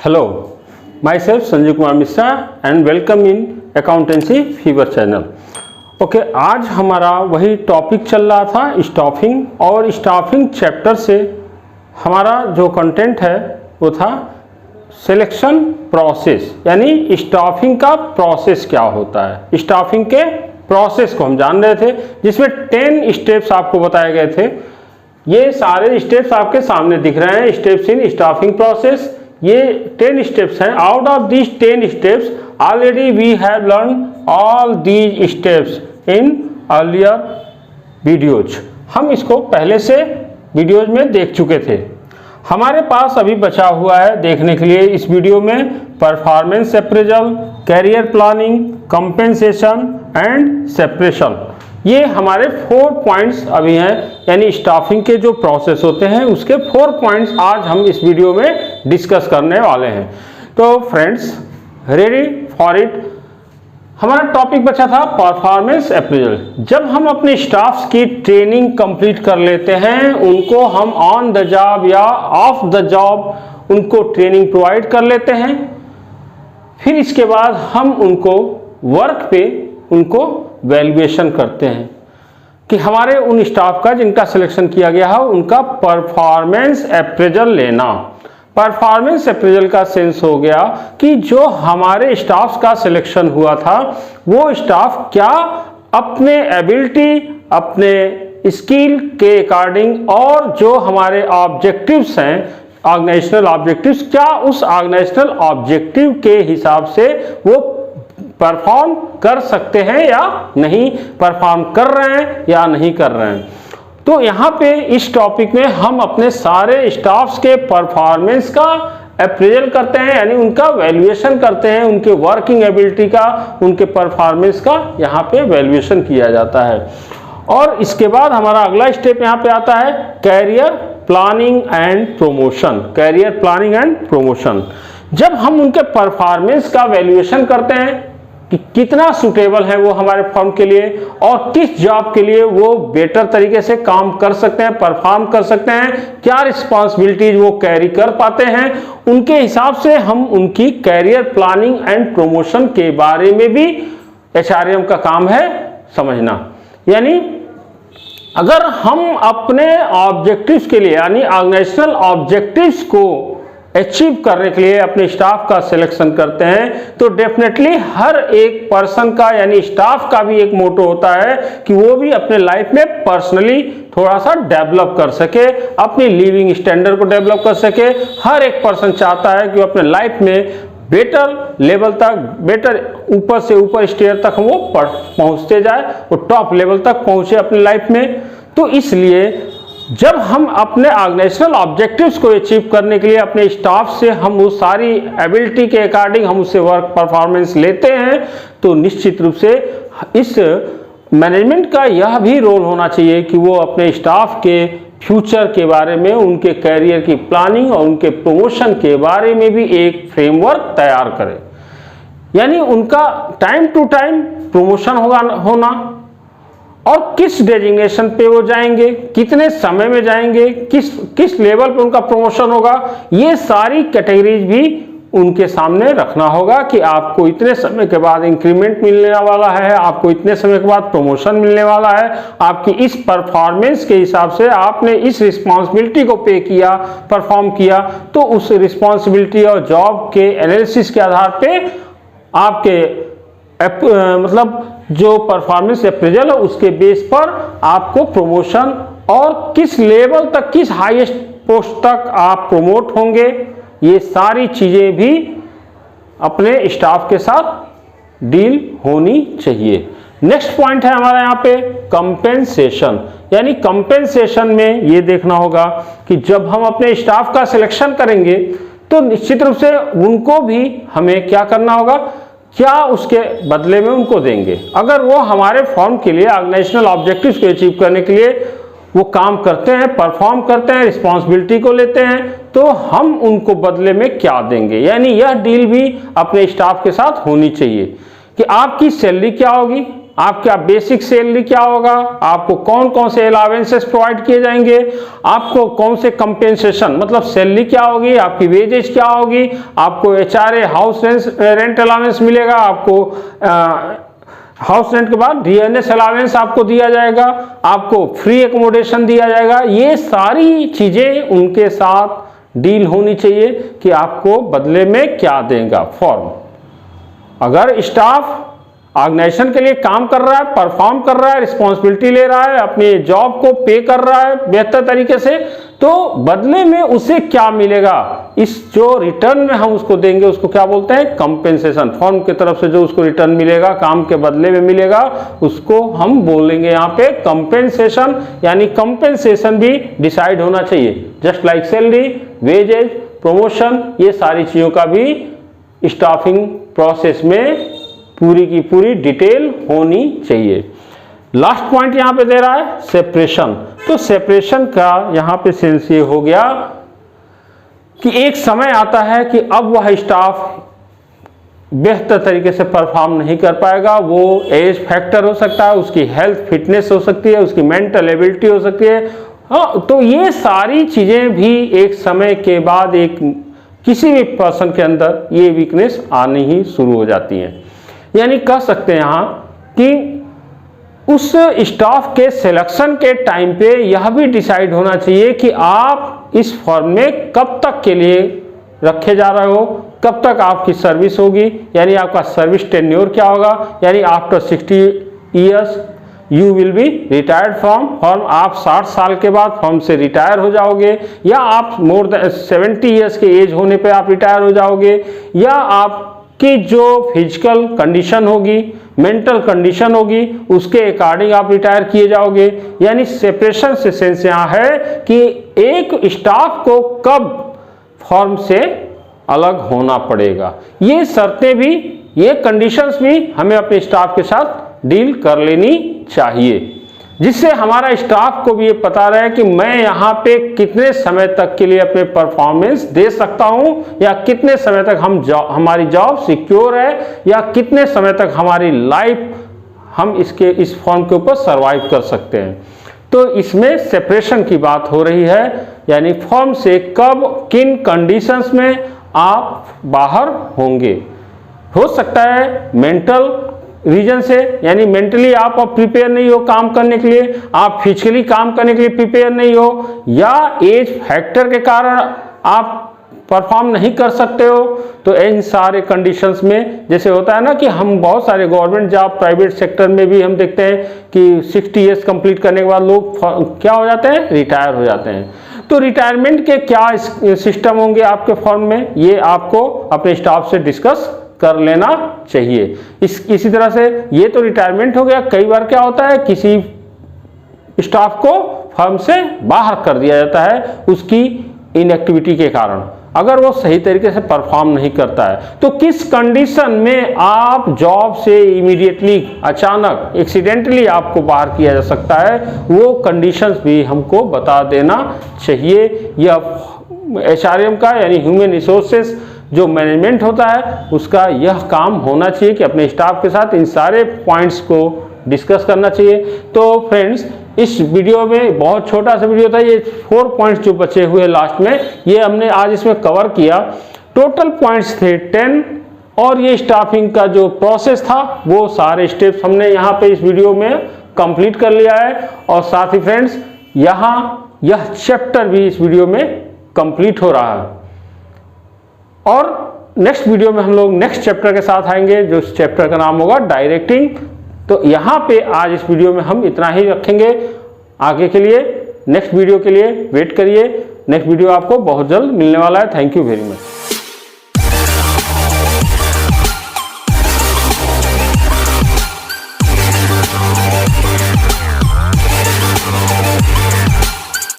Hello, myself Sanjeev Kumar Mishra and welcome in accountancy fever channel. Okay, आज हमारा वही topic चल रहा था स्टाफिंग, और स्टाफिंग चैप्टर से हमारा जो कंटेंट है वो था सिलेक्शन प्रोसेस, यानी स्टाफिंग का प्रोसेस क्या होता है। स्टाफिंग के प्रोसेस को हम जान रहे थे, जिसमें 10 स्टेप्स आपको बताए गए थे। ये सारे स्टेप्स आपके सामने दिख रहे हैं, स्टेप्स इन स्टाफिंग प्रोसेस। ये 10 स्टेप्स हैं। Out of these 10 steps already we have learn all these steps in earlier videos. हम इसको पहले से वीडियोज में देख चुके थे। हमारे पास अभी बचा हुआ है देखने के लिए इस वीडियो में performance appraisal, career planning, compensation and separation. ये हमारे 4 पॉइंट्स अभी हैं, यानी स्टाफिंग के जो प्रोसेस होते हैं उसके 4 पॉइंट्स आज हम इस वीडियो में डिस्कस करने वाले हैं। तो फ्रेंड्स, रेडी फॉर इट। हमारा टॉपिक बचा था परफॉर्मेंस अप्रेजल। जब हम अपने स्टाफ्स की ट्रेनिंग कंप्लीट कर लेते हैं, उनको हम ऑन द जॉब या ऑफ द जॉब उनको ट्रेनिंग प्रोवाइड कर लेते हैं, फिर इसके बाद हम उनको वर्क पे उनको वैल्यूएशन करते हैं कि हमारे उन स्टाफ का जिनका सिलेक्शन किया गया है उनका परफॉर्मेंस अप्रेजल लेना। परफॉर्मेंस अप्रेजल का सेंस हो गया कि जो हमारे स्टाफ का सिलेक्शन हुआ था वो स्टाफ क्या अपने एबिलिटी, अपने स्किल के अकॉर्डिंग और जो हमारे ऑब्जेक्टिव्स हैं, ऑर्गेनाइजेशनल ऑब्जेक्टिव्स, क्या उस ऑर्गेनाइजेशनल ऑब्जेक्टिव के हिसाब से वो परफॉर्म कर सकते हैं या नहीं, परफॉर्म कर रहे हैं या नहीं कर रहे हैं। तो यहाँ पे इस टॉपिक में हम अपने सारे स्टाफ्स के परफॉर्मेंस का अप्रेजल करते हैं, यानी उनका वैल्यूएशन करते हैं, उनके वर्किंग एबिलिटी का, उनके परफॉर्मेंस का यहाँ पे वैल्यूएशन किया जाता है। और इसके बाद हमारा अगला स्टेप यहाँ पे आता है career planning and promotion. Career planning and promotion, जब हम उनके परफॉर्मेंस का वैल्यूएशन करते हैं कि कितना सूटेबल है वो हमारे फर्म के लिए और किस जॉब के लिए वो बेटर तरीके से काम कर सकते हैं, परफॉर्म कर सकते हैं, क्या रिस्पॉन्सिबिलिटीज वो कैरी कर पाते हैं, उनके हिसाब से हम उनकी कैरियर प्लानिंग एंड प्रमोशन के बारे में भी एचआरएम का काम है समझना। यानी अगर हम अपने ऑब्जेक्टिव्स के लिए, यानी ऑर्गेनाइजेशनल ऑब्जेक्टिव्स को अचीव करने के लिए अपने स्टाफ का सिलेक्शन करते हैं, तो डेफिनेटली हर एक पर्सन का, यानी स्टाफ का भी एक मोटो होता है कि वो भी अपने लाइफ में पर्सनली थोड़ा सा डेवलप कर सके, अपनी लिविंग स्टैंडर्ड को डेवलप कर सके। हर एक पर्सन चाहता है कि वो अपने लाइफ में बेटर लेवल तक, बेटर ऊपर से ऊपर स्टेयर तक वो पहुंचते जाए, वो टॉप लेवल तक पहुंचे अपनी लाइफ में। तो इसलिए जब हम अपने ऑर्गेनाइजेशनल ऑब्जेक्टिव्स को अचीव करने के लिए अपने स्टाफ से हम वो सारी एबिलिटी के अकॉर्डिंग हम उससे वर्क परफॉर्मेंस लेते हैं, तो निश्चित रूप से इस मैनेजमेंट का यह भी रोल होना चाहिए कि वो अपने स्टाफ के फ्यूचर के बारे में, उनके कैरियर की प्लानिंग और उनके प्रमोशन के बारे में भी एक फ्रेमवर्क तैयार करें। यानी उनका टाइम टू टाइम प्रमोशन होना और किस डेजिग्नेशन पे वो जाएंगे, कितने समय में जाएंगे, किस लेवल पे उनका प्रमोशन होगा, ये सारी कैटेगरीज भी उनके सामने रखना होगा कि आपको इतने समय के बाद इंक्रीमेंट मिलने वाला है, आपको इतने समय के बाद प्रमोशन मिलने वाला है, आपकी इस परफॉर्मेंस के हिसाब से आपने इस रिस्पॉन्सिबिलिटी को पे किया, परफॉर्म किया, तो उस रिस्पॉन्सिबिलिटी और जॉब के एनालिसिस के आधार पे आपके मतलब जो परफॉर्मेंस अप्रेजल है उसके बेस पर आपको प्रमोशन और किस लेवल तक, किस हाईएस्ट पोस्ट तक आप प्रमोट होंगे, ये सारी चीजें भी अपने स्टाफ के साथ डील होनी चाहिए। नेक्स्ट पॉइंट है हमारा यहाँ पे कंपेंसेशन। यानी कंपेंसेशन में ये देखना होगा कि जब हम अपने स्टाफ का सिलेक्शन करेंगे तो निश्चित रूप से उनको भी हमें क्या करना होगा, क्या उसके बदले में उनको देंगे। अगर वो हमारे फर्म के लिए ऑर्गेनाइजेशनल ऑब्जेक्टिव्स को अचीव करने के लिए वो काम करते हैं, परफॉर्म करते हैं, रिस्पॉन्सिबिलिटी को लेते हैं, तो हम उनको बदले में क्या देंगे। यानी यह डील भी अपने स्टाफ के साथ होनी चाहिए कि आपकी सैलरी क्या होगी, आपका बेसिक सैलरी क्या होगा, आपको कौन कौन से अलावेंसेस प्रोवाइड किए जाएंगे, आपको कौन से कंपेंसेशन मतलब सैलरी क्या होगी, आपकी वेजेस क्या होगी, आपको HRA हाउस रेंट अलावेंस मिलेगा, आपको हाउस रेंट के बाद DNS अलावेंस आपको दिया जाएगा, आपको फ्री एकोमोडेशन दिया जाएगा। ये सारी चीजें उनके साथ डील होनी चाहिए कि आपको बदले में क्या देगा फॉर्म। अगर स्टाफ ऑर्गेनाइजेशन के लिए काम कर रहा है, परफॉर्म कर रहा है, रिस्पॉन्सिबिलिटी ले रहा है, अपनी जॉब को पे कर रहा है बेहतर तरीके से, तो बदले में उसे क्या मिलेगा, इस जो रिटर्न में हम उसको देंगे उसको क्या बोलते हैं, कंपेंसेशन। फर्म की तरफ से जो उसको रिटर्न मिलेगा, काम के बदले में मिलेगा, उसको हम बोलेंगे यहाँ पे कंपेंसेशन। यानी कंपेंसेशन भी डिसाइड होना चाहिए, just like salary, wages, promotion, ये सारी चीजों का भी स्टाफिंग प्रोसेस में पूरी की पूरी डिटेल होनी चाहिए। लास्ट पॉइंट यहां पे दे रहा है सेपरेशन। तो सेपरेशन का यहां पे सेंस ये हो गया कि एक समय आता है कि अब वह स्टाफ बेहतर तरीके से परफॉर्म नहीं कर पाएगा। वो एज फैक्टर हो सकता है, उसकी हेल्थ फिटनेस हो सकती है, उसकी मेंटल एबिलिटी हो सकती है। हाँ, तो ये सारी चीजें भी एक समय के बाद एक किसी भी पर्सन के अंदर ये वीकनेस आनी ही शुरू हो जाती है। यानी कह सकते हैं यहाँ कि उस स्टाफ के सिलेक्शन के टाइम पे यह भी डिसाइड होना चाहिए कि आप इस फर्म में कब तक के लिए रखे जा रहे हो, कब तक आपकी सर्विस होगी, यानी आपका सर्विस टेन्योर क्या होगा, यानी after 60 years you will be retired from firm. आप 60 साल के बाद फर्म से रिटायर हो जाओगे, या आप मोर देन 70 ईयर्स के एज होने पे आप रिटायर हो जाओगे, या आपकी जो फिजिकल कंडीशन होगी, मेंटल कंडीशन होगी, उसके अकॉर्डिंग आप रिटायर किए जाओगे। यानी सेपरेशन से सेंस यहाँ है कि एक स्टाफ को कब फर्म से अलग होना पड़ेगा। ये शर्तें भी, ये कंडीशंस भी हमें अपने स्टाफ के साथ डील कर लेनी चाहिए, जिससे हमारा स्टाफ को भी ये पता रहे कि मैं यहाँ पे कितने समय तक के लिए अपने परफॉर्मेंस दे सकता हूँ, या कितने समय तक हमारी जॉब सिक्योर है, या कितने समय तक हमारी लाइफ हम इस फर्म के ऊपर सरवाइव कर सकते हैं। तो इसमें सेपरेशन की बात हो रही है, यानी फर्म से कब किन कंडीशंस में आप बाहर होंगे। हो सकता है मेंटल रीजन से, यानी मेंटली आप अब प्रिपेयर नहीं हो काम करने के लिए, आप फिजिकली काम करने के लिए प्रिपेयर नहीं हो, या एज फैक्टर के कारण आप परफॉर्म नहीं कर सकते हो। तो इन सारे कंडीशंस में जैसे होता है ना कि हम बहुत सारे गवर्नमेंट जॉब, प्राइवेट सेक्टर में भी हम देखते हैं कि 60 ईयर्स कंप्लीट करने के बाद लोग क्या हो जाते हैं, रिटायर हो जाते हैं। तो रिटायरमेंट के क्या सिस्टम होंगे आपके फर्म में, ये आपको अपने स्टाफ से डिस्कस कर लेना चाहिए। इसी तरह से ये तो रिटायरमेंट हो गया। कई बार क्या होता है, किसी स्टाफ को फर्म से बाहर कर दिया जाता है उसकी इनएक्टिविटी के कारण, अगर वो सही तरीके से परफॉर्म नहीं करता है। तो किस कंडीशन में आप जॉब से इमीडिएटली, अचानक, एक्सीडेंटली आपको बाहर किया जा सकता है, वो कंडीशंस भी हमको बता देना चाहिए। यह HRM का यानी ह्यूमन रिसोर्सेस जो मैनेजमेंट होता है उसका यह काम होना चाहिए कि अपने स्टाफ के साथ इन सारे पॉइंट्स को डिस्कस करना चाहिए। तो फ्रेंड्स, इस वीडियो में बहुत छोटा सा वीडियो था, ये 4 पॉइंट्स जो बचे हुए लास्ट में, ये हमने आज इसमें कवर किया। टोटल पॉइंट्स थे 10, और ये स्टाफिंग का जो प्रोसेस था वो सारे स्टेप्स हमने यहाँ पे इस वीडियो में कंप्लीट कर लिया है। और साथ ही फ्रेंड्स, यहाँ यह चैप्टर भी इस वीडियो में कंप्लीट हो रहा है, और नेक्स्ट वीडियो में हम लोग नेक्स्ट चैप्टर के साथ आएंगे, जो इस चैप्टर का नाम होगा डायरेक्टिंग। तो यहाँ पे आज इस वीडियो में हम इतना ही रखेंगे। आगे के लिए नेक्स्ट वीडियो के लिए वेट करिए, नेक्स्ट वीडियो आपको बहुत जल्द मिलने वाला है। Thank you very much.